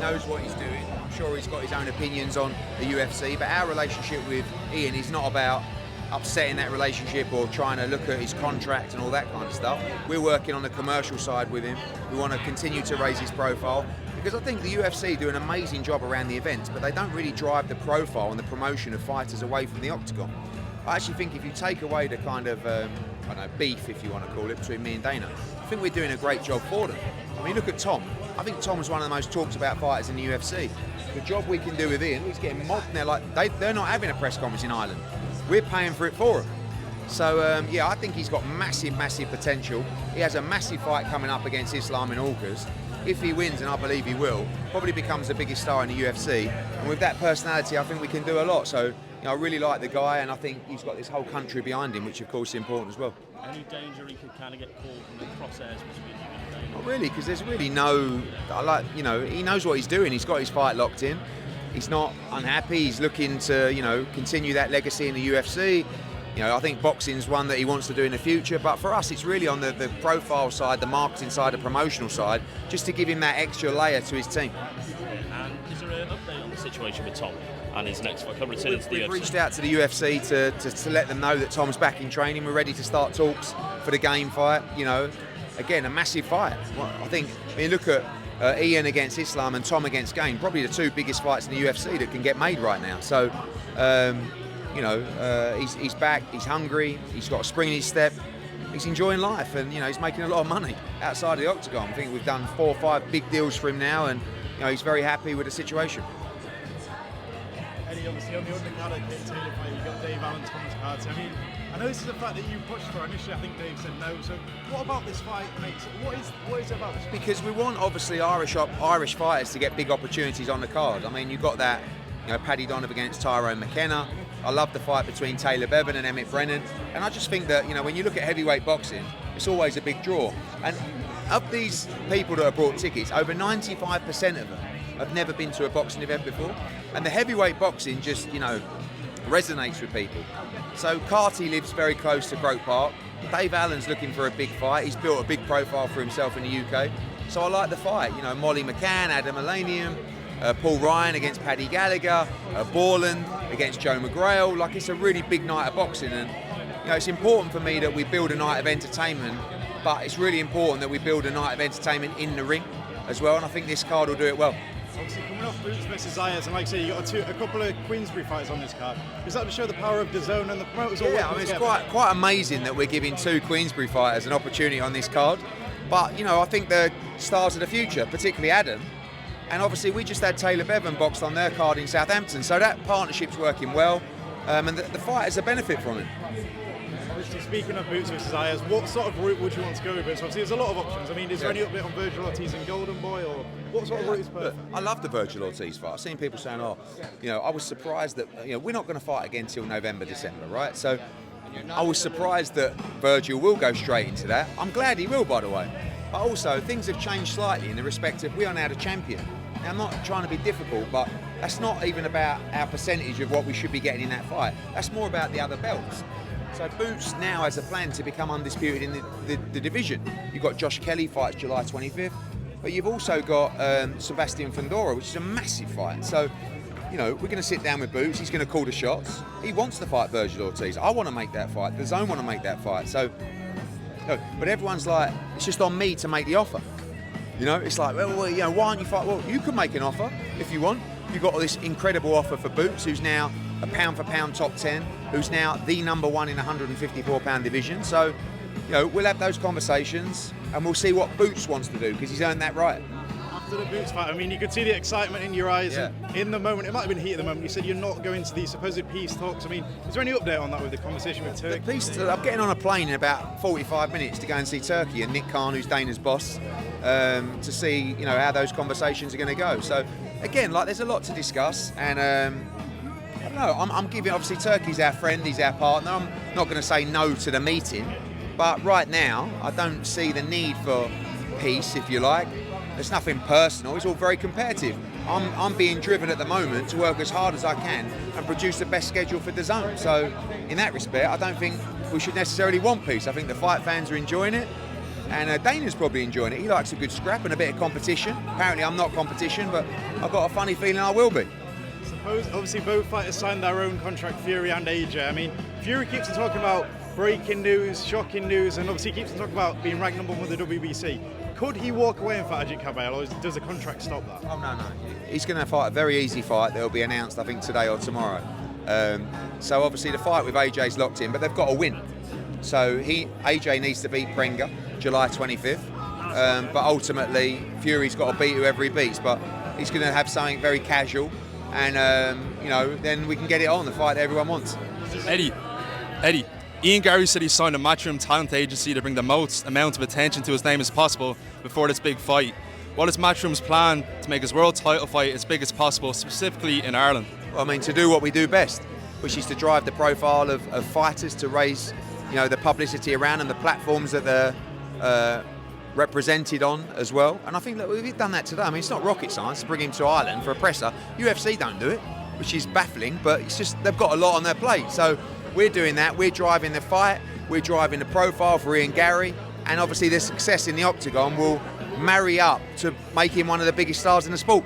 knows what he's doing. I'm sure he's got his own opinions on the UFC, but our relationship with Ian is not about upsetting that relationship or trying to look at his contract and all that kind of stuff. We're working on the commercial side with him. We want to continue to raise his profile, because I think the UFC do an amazing job around the events, but they don't really drive the profile and the promotion of fighters away from the octagon. I actually think if you take away the kind of, I don't know, beef, if you want to call it, between me and Dana, I think we're doing a great job for them. I mean, look at Tom. I think Tom's one of the most talked about fighters in the UFC. The job we can do with Ian, he's getting mobbed now. Like, they're not having a press conference in Ireland. We're paying for it for him. So, yeah, I think he's got massive, massive potential. He has a massive fight coming up against Islam in August. If he wins, and I believe he will, probably becomes the biggest star in the UFC. And with that personality, I think we can do a lot. So, you know, I really like the guy, and I think he's got this whole country behind him, which of course is important as well. Any danger he could kind of get caught in the crosshairs between you and Dana? Not really, because there's really no, you know, he knows what he's doing. He's got his fight locked in. He's not unhappy. He's looking to, you know, continue that legacy in the UFC. You know, I think boxing's one that he wants to do in the future, but for us it's really on the profile side, the marketing side, the promotional side, just to give him that extra layer to his team. And is there an update on the situation with Tom and his next fight? Returning to the UFC? We've reached out to the UFC to let them know that Tom's back in training. We're ready to start talks for the game fight. You know, again, a massive fight. Well, I think, I mean, look at Ian against Islam and Tom against Gain, probably the two biggest fights in the UFC that can get made right now. So, you know, he's back, he's hungry, he's got a spring in his step, he's enjoying life, and, you know, he's making a lot of money outside of the octagon. I think we've done 4 or 5 big deals for him now, and, you know, he's very happy with the situation. Eddie, obviously on the undercard at Kit Taylor fight, you've got Dave Allen, Thomas Carter. I mean, I know this is a fight that you pushed for initially. I think Dave said no. So what about this fight makes it? What is it about this fight? Because we want, obviously, Irish fighters to get big opportunities on the card. I mean, you've got that, you know, Paddy Donovan against Tyrone McKenna. I love the fight between Taylor Bevan and Emmett Brennan. And I just think that, you know, when you look at heavyweight boxing, it's always a big draw. And of these people that have bought tickets, over 95% of them have never been to a boxing event before. And the heavyweight boxing just, you know, resonates with people. So Carty lives very close to Croke Park. Dave Allen's looking for a big fight. He's built a big profile for himself in the UK. So I like the fight. You know, Molly McCann, Adam Alanium, Paul Ryan against Paddy Gallagher, Borland against Joe McGrail. Like, it's a really big night of boxing, and, you know, it's important for me that we build a night of entertainment, but it's really important that we build a night of entertainment in the ring as well, and I think this card will do it well. Obviously coming off Boots versus Ians, and like I say, you got a couple of Queensberry fights on this card. Does that show the power of the zone and the promoters? Yeah, I mean, it's quite amazing that we're giving 2 Queensberry fighters an opportunity on this card. But, you know, I think the stars of the future, particularly Adam, and obviously we just had Taylor Bevan boxed on their card in Southampton, so that partnership's working well, and the fighters are benefit from it. Obviously, speaking of Boots versus Ians, what sort of route would you want to go with? So obviously, there's a lot of options. I mean, is there any update on Virgil Ortiz and Golden Boy, or what sort of route is perfect? Look, I love the Virgil Ortiz fight. I've seen people saying, oh, you know, I was surprised that, you know, we're not going to fight again till November, December, right? So I was surprised that Virgil will go straight into that. I'm glad he will, by the way. But also, things have changed slightly in the respect of we are now the champion. Now, I'm not trying to be difficult, but that's not even about our percentage of what we should be getting in that fight. That's more about the other belts. So Boots now has a plan to become undisputed in the division. You've got Josh Kelly fights July 25th, but you've also got Sebastian Fundora, which is a massive fight. So, you know, we're going to sit down with Boots. He's going to call the shots. He wants to fight Virgil Ortiz. I want to make that fight. The Zone want to make that fight. So, you know, but everyone's like, it's just on me to make the offer. You know, it's like, well, you know, why aren't you fight? Well, you can make an offer if you want. You've got this incredible offer for Boots, who's now a pound-for-pound top 10, who's now the number 1 in the 154-pound division. So, you know, we'll have those conversations, and we'll see what Boots wants to do, because he's earned that right. After the Boots fight, I mean, you could see the excitement in your eyes. Yeah. And in the moment, it might have been heat at the moment, you said you're not going to these supposed peace talks. I mean, is there any update on that with the conversation with Turkey? I'm getting on a plane in about 45 minutes to go and see Turkey and Nick Khan, who's Dana's boss, to see, you know, how those conversations are going to go. So, again, like, there's a lot to discuss, and I don't know, I'm giving, obviously Turkey's our friend, he's our partner. I'm not going to say no to the meeting, but right now I don't see the need for peace, if you like. There's nothing personal, it's all very competitive. I'm being driven at the moment to work as hard as I can and produce the best schedule for the Zone. So in that respect, I don't think we should necessarily want peace. I think the fight fans are enjoying it, And Dana's probably enjoying it. He likes a good scrap and a bit of competition. Apparently I'm not competition, but I've got a funny feeling I will be. Suppose, obviously, both fighters signed their own contract, Fury and AJ. I mean, Fury keeps on talking about breaking news, shocking news, and obviously keeps on talking about being ranked number 1 with the WBC. Could he walk away and fight Ajit Cabello, or does the contract stop that? Oh, no. He's going to fight a very easy fight that will be announced, I think, today or tomorrow. So obviously the fight with AJ's locked in, but they've got to win. So AJ needs to beat Prenga July 25th, but ultimately Fury's got to beat whoever he beats. But he's going to have something very casual, and then we can get it on, the fight that everyone wants. Eddie, Ian Garry said he signed a Matchroom Talent Agency to bring the most amount of attention to his name as possible before this big fight. What is Matchroom's plan to make his world title fight as big as possible, specifically in Ireland? Well, I mean, to do what we do best, which is to drive the profile of fighters, to raise the publicity around and the platforms that they're represented on as well. And I think that we've done that today. I mean, it's not rocket science to bring him to Ireland for a presser. UFC don't do it, which is baffling, but it's just they've got a lot on their plate. So we're doing that. We're driving the fight. We're driving the profile for Ian Garry. And obviously the success in the octagon will marry up to make him one of the biggest stars in the sport.